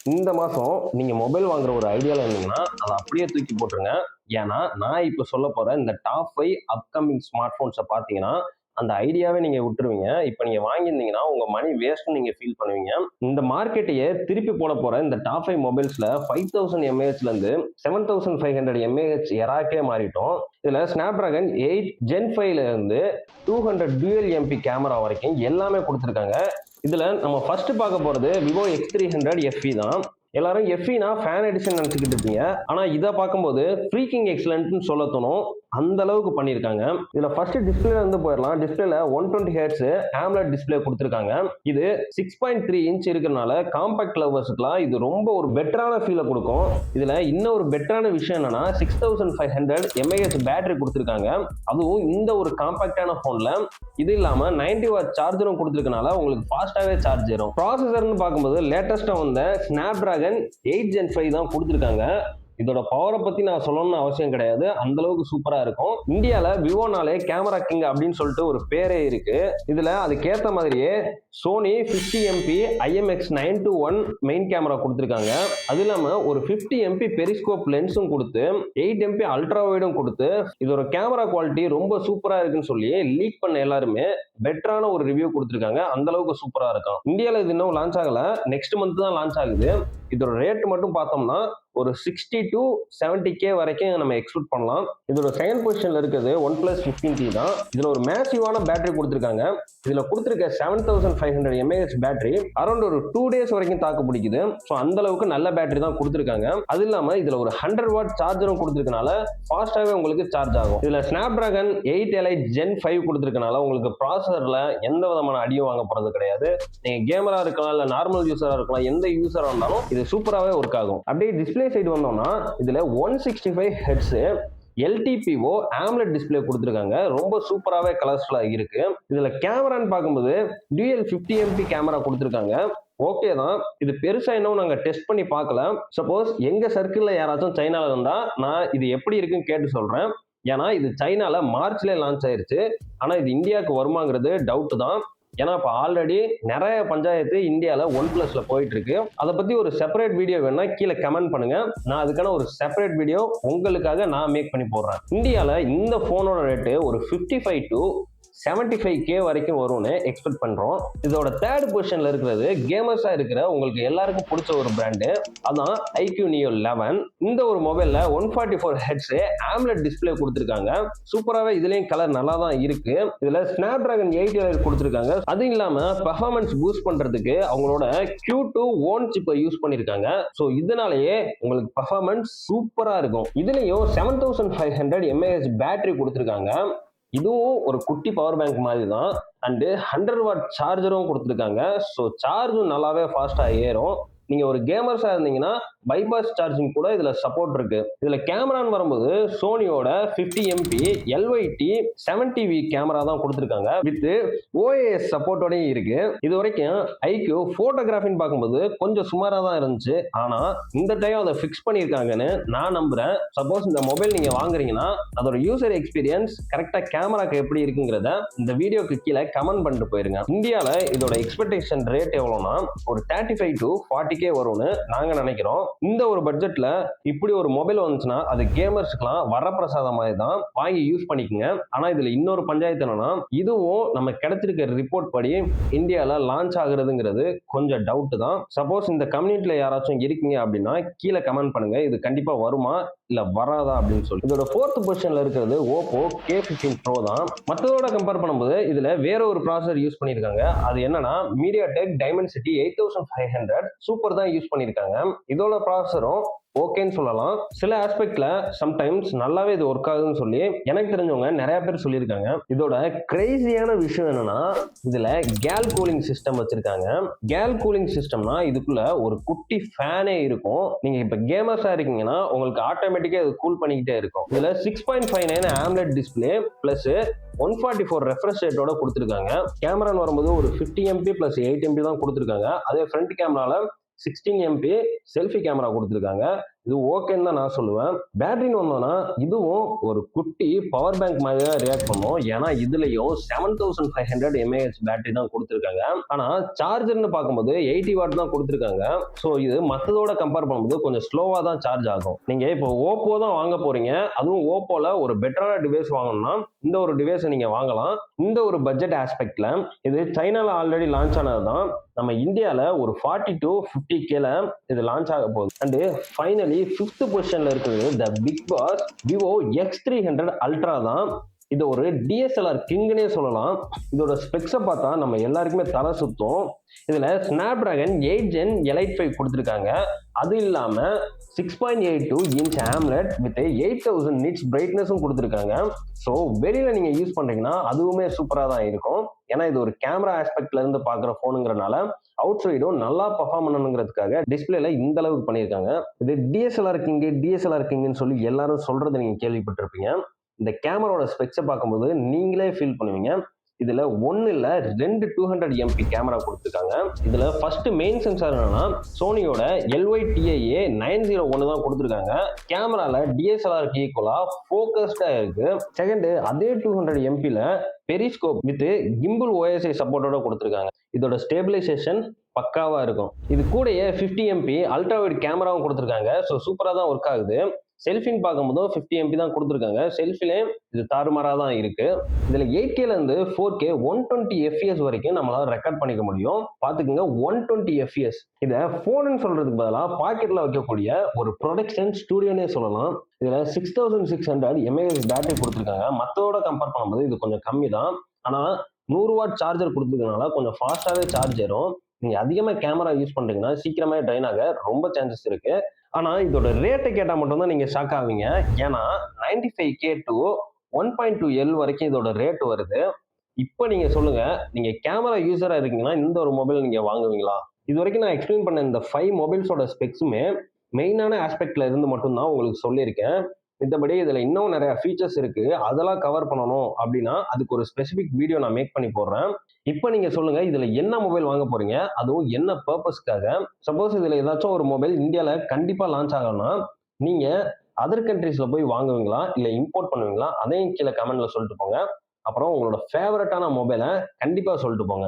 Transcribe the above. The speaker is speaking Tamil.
இந்த மாசம் நீங்க மொபைல் வாங்குற ஒரு ஐடியால இருந்தீங்கன்னா அதை அப்படியே தூக்கி போட்டுருங்க. ஏன்னா நான் இப்ப சொல்ல போற இந்த டாப் 5 அப்கமிங் ஸ்மார்ட் போன்ஸை பார்த்தீங்கன்னா அந்த ஐடியாவே நீங்க விட்டுருவீங்க. இப்ப நீங்க வாங்கியிருந்தீங்கன்னா உங்க மணி வேஸ்ட் நீங்க ஃபீல் பண்ணுவீங்க. இந்த மார்க்கெட்டையே திருப்பி போட போற இந்த டாப் 5 மொபைல்ஸ்ல 5000 mAh இருந்து 7500 mAh எராக்கே மாறிட்டோம். இதுல ஸ்னாப்டிராகன் 8 Gen 5ல இருந்து 200 டூயல் எம்பி கேமரா வரைக்கும் எல்லாமே கொடுத்துருக்காங்க. இதுல நம்ம ஃபர்ஸ்ட் பார்க்க போறது விவோ X300 FE தான். எல்லாரும் எஃப்இனா ஃபேன் எடிஷன் நினைச்சுக்கிட்டு இருப்பீங்க. ஆனா இதை பார்க்கும்போது ஃப்ரீக்கிங் எக்ஸலன்ட்னு சொல்ல தோணும். அந்த அளவுக்கு பண்ணியிருக்காங்க. இதுல ஃபர்ஸ்ட் டிஸ்பிளே வந்து போயிடலாம். டிஸ்பிளேல 120 ஹெர்ட்ஸ் AMOLED டிஸ்பிளே கொடுத்துருக்காங்க. இது 6.3 இன்ச் இருக்கிறனால காம்பாக்ட் லவர்ஸ்க்குலாம் இது ரொம்ப ஒரு பெட்டரான ஃபீலை கொடுக்கும். இதுல இன்னும் ஒரு பெட்டரான விஷயம் என்னன்னா 6500 mAh பேட்டரி கொடுத்துருக்காங்க. அதுவும் இந்த ஒரு காம்பாக்டான போன்ல. இது இல்லாம 90 வாட் சார்ஜரும் கொடுத்துருக்கனால உங்களுக்கு ஃபாஸ்டாவே சார்ஜ் ஏறும். ப்ராசஸர்னு பார்க்கும்போது லேட்டஸ்டா வந்த ஸ்னாப்டிராகன் 8 Gen 5 தான் கொடுத்துருக்காங்க. இதோட பவரை பத்தி நான் சொல்லணும்னு அவசியம் கிடையாது. அந்த அளவுக்கு சூப்பரா இருக்கும். இந்தியால விவோனாலே கேமரா கிங் அப்படின்னு சொல்லிட்டு ஒரு பேரே இருக்கு. இதுல அதுக்கேற்ற மாதிரியே Sony 50 MP IMX921 main camera கொடுத்துருக்காங்க. அது இல்லாம ஒரு 50 MP பெரிஸ்கோப் லென்ஸும் கொடுத்து 8 MP அல்ட்ரா வைடும் கொடுத்து இதோட கேமரா குவாலிட்டி ரொம்ப சூப்பரா இருக்குன்னு சொல்லி லீக் பண்ண எல்லாருமே பெட்டரான ஒரு ரிவ்யூ கொடுத்துருக்காங்க. அந்த அளவுக்கு சூப்பரா இருக்கும். இந்தியால இது இன்னும் லான்ச் ஆகல. நெக்ஸ்ட் மந்த் தான் லான்ச் ஆகுது. இதோட ரேட் மட்டும் பார்த்தோம்னா ஒரு 60 to 70K வரைக்கும் நம்ம எக்ஸ்பெக்ட் பண்ணலாம். இதோட செகண்ட் பொசிஷன்ல இருக்கிறது OnePlus 15T தான். இதுல ஒரு மேசிவான பேட்டரி கொடுத்துருக்காங்க. இதுல கொடுத்துருக்க 7500 mAh பேட்டரி அரௌண்ட் ஒரு 2 days வரைக்கும் தாக்கு பிடிக்குது. ஸோ அந்த அளவுக்கு நல்ல பேட்டரி தான் கொடுத்துருக்காங்க. அது இல்லாம இதுல ஒரு 100 வாட் சார்ஜரும் கொடுத்துருக்கனால ஃபாஸ்டாவே உங்களுக்கு சார்ஜ் ஆகும். இதுல ஸ்னாப்டிராகன் 8 Elite Gen 5 கொடுத்துருக்கனால உங்களுக்கு ப்ராசஸர்ல எந்த விதமான அடியும் வாங்க போறது கிடையாது. நீங்க கேமரா இருக்கலாம், இல்ல நார்மல் யூசரா இருக்கலாம், எந்த யூசரா இருந்தாலும் இது சூப்பராகவே ஒர்க் ஆகும். அப்படியே டிஸ்பிளே சைடு வந்தோம்னா இதுல 165 ஹெர்ட்ஸ் LTPO AMOLED டிஸ்பிளே கொடுத்துருக்காங்க. ரொம்ப சூப்பராகவே கலர்ஃபுல்லா இருக்கு. இதுல கேமரான்னு பார்க்கும்போது டியூயல் 50 MP கேமரா கொடுத்துருக்காங்க. ஓகே தான். இது பெருசா இன்னும் நாங்க டெஸ்ட் பண்ணி பார்க்கல. சப்போஸ் எங்க சர்க்கிள்ல யாராச்சும் சைனால இருந்தா நான் இது எப்படி இருக்குன்னு கேட்டு சொல்றேன். ஏன்னா இது சைனால மார்ச்ல லான்ச் ஆயிருச்சு. ஆனா இது இந்தியாவுக்கு வருமாங்கிறது டவுட் தான். ஏன்னா இப்போ ஆல்ரெடி நிறைய பஞ்சாயத்து இந்தியாவில் OnePlusல போயிட்டு இருக்கு. அதை பத்தி ஒரு செப்பரேட் வீடியோ வேணா கீழே கமெண்ட் பண்ணுங்க. நான் அதுக்கான ஒரு செப்பரேட் வீடியோ உங்களுக்காக நான் மேக் பண்ணி போடுறேன். இந்தியாவில் இந்த போனோட ரேட்டு ஒரு 55 to 75K வரைக்கும் வரும்னு எக்ஸ்பெக்ட் பண்றோம். இதோட தேர்ட் பொசிஷன்ல இருக்கிறது கேமர்ஸா இருக்கிற உங்களுக்கு எல்லாருக்கும் பிடிச்ச ஒரு பிராண்டு, அதான் iQ Neo 11. இந்த ஒரு மொபைல்ல 144 ஹெர்ட்ஸ் AMOLED டிஸ்பிளே கொடுத்துருக்காங்க. சூப்பராகவே இதுலயும் கலர் நல்லா தான் இருக்கு. இதுல ஸ்னாப்டிராகன் 8 Elite கொடுத்துருக்காங்க. அது இல்லாம பெர்ஃபார்மன்ஸ் பூஸ்ட் பண்றதுக்கு அவங்களோட Q2 ஓன் சிப்பை யூஸ் பண்ணிருக்காங்க. ஸோ இதனாலேயே உங்களுக்கு பெர்ஃபார்மன்ஸ் சூப்பரா இருக்கும். இதுலயும் 7500 mAh பேட்டரி கொடுத்துருக்காங்க. இதுவும் ஒரு குட்டி பவர் பேங்க் மாதிரி தான். அண்ட் 100 வாட் சார்ஜரும் கொடுத்துருக்காங்க. ஸோ சார்ஜும் நல்லாவே ஃபாஸ்டா ஏறும். நீங்க ஒரு கேமர்ஸா இருந்தீங்கன்னா பைபாஸ் சார்ஜிங் கூட இதுல சப்போர்ட் இருக்கு. இதுல கேமரான்னு வரும்போது சோனியோட 50 MP LYT 70V கேமரா தான் கொடுத்துருக்காங்க. வித் OIS சப்போர்ட்டோடயும் இருக்கு. இது வரைக்கும் iQ போட்டோகிராஃபின்னு பார்க்கும்போது கொஞ்சம் சுமாரா தான் இருந்துச்சு. ஆனா இந்த டைம் அதை ஃபிக்ஸ் பண்ணியிருக்காங்கன்னு நான் நம்புறேன். சப்போஸ் இந்த மொபைல் நீங்க வாங்குறீங்கன்னா அதோட யூசர் எக்ஸ்பீரியன்ஸ் கரெக்டா கேமராக்கு எப்படி இருக்குங்கிறத இந்த வீடியோக்கு கீழே கமெண்ட் பண்ணிட்டு போயிருங்க. இந்தியால இதோட எக்ஸ்பெக்டேஷன் ரேட் எவ்வளவுனா ஒரு 35 to 40K வரும்னு நாங்க நினைக்கிறோம். இந்த ஒரு பட்ஜெட்ல இப்படி ஒரு மொபைல் வந்துச்சுன்னா அது கேமர்ஸ்க்குலாம் வரப்பிரசாதம் மாதிரி தான். வாங்கி யூஸ் பண்ணிக்கோங்க. ஆனா இதுல இன்னொரு பஞ்சாயத்து என்னன்னா இதுவும் நம்ம கிடைச்சிருக்க ரிப்போர்ட் படி இந்தியால லான்ச் ஆகுறதுங்கிறது கொஞ்சம் டவுட் தான். சப்போஸ் இந்த கம்யூனிட்டில யாராச்சும் இருக்கீங்க அப்படின்னா கீழே கமெண்ட் பண்ணுங்க. இது கண்டிப்பா வருமா இல்ல வராதா அப்படின்னு சொல்லி. இதோட ஃபோர்த் பொசிஷன்ல இருக்கிறது Oppo K15 Pro தான். மற்றதோட கம்பேர் பண்ணும்போது இதுல வேற ஒரு ப்ராசஸர் யூஸ் பண்ணிருக்காங்க. அது என்னன்னா MediaTek Dimensity 8500 சூப்பர் தான் யூஸ் பண்ணிருக்காங்க. இதோட ப்ராசஸரும் ஓகேன்னு சொல்லலாம். சில ஆஸ்பெக்ட்ல சம்டைம்ஸ் நல்லாவே இது ஒர்க் ஆகுதுன்னு சொல்லி எனக்கு தெரிஞ்சவங்க நிறைய பேர் சொல்லியிருக்காங்க. இதோட கிரேசியான விஷயம் என்னன்னா இதுல கேல் கூலிங் சிஸ்டம் வச்சிருக்காங்க. கேல் கூலிங் சிஸ்டம்னா இதுக்குள்ள ஒரு குட்டி ஃபேனே இருக்கும். நீங்க இப்ப கேமர்ஸா இருக்கீங்கன்னா உங்களுக்கு ஆட்டோமேட்டிக்கா இது கூல் பண்ணிக்கிட்டே இருக்கும். இதுல 6.59 AMOLED டிஸ்பிளே பிளஸ் 144 ரெஃப்ரெஷ் ரேட்டோட கொடுத்துருக்காங்க. கேமரான்னு வரும்போது ஒரு 50 MP plus 8 MP தான் கொடுத்துருக்காங்க. அதே ஃப்ரண்ட் கேமரால 16 MP செல்ஃபி கேமரா கொடுத்துருக்காங்க. இது ஓகேன்னு தான் நான் சொல்லுவேன். பேட்டரின்னு வந்தோம்னா, இதுவும் ஒரு குட்டி பவர் பேங்க் மாதிரி தான் ரியாக்ட் பண்ணும். ஏன்னா இதுலயும் 7500 mAh பேட்டரி தான் குடுத்திருக்காங்க. ஆனா சார்ஜர்ன்னு பார்க்கும்போது 80 வாட் தான் குடுத்திருக்காங்க. ஸோ இது மத்ததோட கம்பேர் பண்ணும்போது கொஞ்சம் ஸ்லோவா தான் சார்ஜ் ஆகும். நீங்க இப்போ Oppo தான் வாங்க போறீங்க. அதுவும் Oppoல ஒரு பெட்டரான டிவைஸ் வாங்கணும்னா இந்த ஒரு டிவைஸை நீங்க வாங்கலாம். இந்த ஒரு பட்ஜெட் ஆஸ்பெக்ட்ல இது சைனால ஆல்ரெடி லான்ச் ஆனது தான். நம்ம இந்தியால ஒரு 40 to 50Kல இது லான்ச் ஆக போகுது. அண்ட் ஃபைனலி 5th பொசிஷன்ல இருக்குது the big boss Vivo X300 ultra தான். இது ஒரு டிஎஸ்எல்ஆர் கிங்னே சொல்லலாம். இதோட ஸ்பெக்ஸை பார்த்தா நம்ம எல்லாருக்குமே தலை சுத்தும். இதுல ஸ்னாப் டிராகன் 8 Gen Elite 5 கொடுத்துருக்காங்க. அது இல்லாம 6.82 inch AMOLED வித் 8000 nits பிரைட்னஸும் கொடுத்துருக்காங்க. ஸோ வெளியில நீங்க யூஸ் பண்றீங்கன்னா அதுவுமே சூப்பரா தான் இருக்கும். ஏன்னா இது ஒரு கேமரா ஆஸ்பெக்ட்ல இருந்து பாக்குற போனுங்கிறனால அவுட் சைடும் நல்லா பர்ஃபார்ம் பண்ணணுங்கிறதுக்காக டிஸ்பிளேல இந்த அளவுக்கு பண்ணியிருக்காங்க. இது டிஎஸ்எல்ஆர் கிங்னு சொல்லி எல்லாரும் சொல்றதை நீங்க கேள்விப்பட்டிருப்பீங்க. இந்த கேமராவோட ஸ்பெக்ஸை பார்க்கும்போது நீங்களே ஃபீல் பண்ணுவீங்க. இதுல ஒன்னு இல்ல 2 200 MP கேமரா கொடுத்துருக்காங்க. இதுல ஃபர்ஸ்ட் மெயின் சென்சார் என்னன்னா சோனியோட LYTIA 901 தான் கொடுத்துருக்காங்க. கேமரால டிஎஸ்எல்ஆருக்கு ஈக்குவலா ஃபோக்கஸ்டா இருக்கு. செகண்ட் அதே 200 MPல பெரிஸ்கோப் வித் கிம்பிள் OSI சப்போர்ட்டோட கொடுத்துருக்காங்க. இதோட ஸ்டேபிளைசேஷன் பக்காவா இருக்கும். இது கூடயே 50 MP அல்ட்ரா வைட் கேமராவும் கொடுத்துருக்காங்க. ஸோ சூப்பரா தான் ஒர்க் ஆகுது. செல்ஃபின்னு பார்க்கும்போது 50 MP தான் கொடுத்துருக்காங்க. செல்ஃபிலே இது தாறுமாறா தான் இருக்கு. இதுல 8Kல இருந்து 4K 120 FPS வரைக்கும் நம்மளால ரெக்கார்ட் பண்ணிக்க முடியும். பாத்துக்கோங்க 120 FPS. இத போன்னு சொல்றதுக்கு பதிலா பாக்கெட்ல வைக்கக்கூடிய ஒரு ப்ரொடக்ஷன் ஸ்டுடியோனே சொல்லலாம். இதுல 6600 mAh பேட்டரி கொடுத்துருக்காங்க. மத்ததோட கம்பேர் பண்ணும்போது இது கொஞ்சம் கம்மி தான். ஆனா 100 வாட் சார்ஜர் கொடுத்துருக்கனால கொஞ்சம் ஃபாஸ்டாவே சார்ஜ் ஏறும். நீங்க அதிகமா கேமரா யூஸ் பண்றீங்கன்னா சீக்கிரமே ட்ரைன் ஆக ரொம்ப சான்சஸ் இருக்கு. ஆனா இதோட ரேட்டை கேட்டா மட்டும் தான் நீங்க ஷாக் ஆவீங்க. ஏன்னா 95K to 1.2L வரைக்கும் இதோட ரேட் வருது. இப்போ நீங்க சொல்லுங்க, நீங்க கேமரா யூசரா இருக்கீங்கன்னா இந்த ஒரு மொபைல் நீங்க வாங்குவீங்களா? இது வரைக்கும் நான் எக்ஸ்பிளைன் பண்ண இந்த 5 மொபைல்ஸோட ஸ்பெக்ஸுமே மெயினான ஆஸ்பெக்ட்ல இருந்து மட்டும் தான் உங்களுக்கு சொல்லியிருக்கேன். மித்தபடி இதுல இன்னும் நிறைய ஃபீச்சர்ஸ் இருக்கு. அதெல்லாம் கவர் பண்ணணும் அப்படின்னா அதுக்கு ஒரு ஸ்பெசிபிக் வீடியோ நான் மேக் பண்ணி போடுறேன். இப்போ நீங்க சொல்லுங்க இதுல என்ன மொபைல் வாங்க போறீங்க? அதுவும் என்ன பர்பஸ்க்காக? சப்போஸ் இதுல ஏதாச்சும் ஒரு மொபைல் இந்தியால கண்டிப்பா லான்ச் ஆகணும்னா நீங்க அதர் கண்ட்ரீஸ்ல போய் வாங்குவீங்களா? இல்ல இம்போர்ட் பண்ணுவீங்களா? அதையும் கீழே கமெண்ட்ல சொல்லிட்டு போங்க. அப்புறம் உங்களோட ஃபேவரட்டான மொபைலை கண்டிப்பா சொல்லிட்டு போங்க.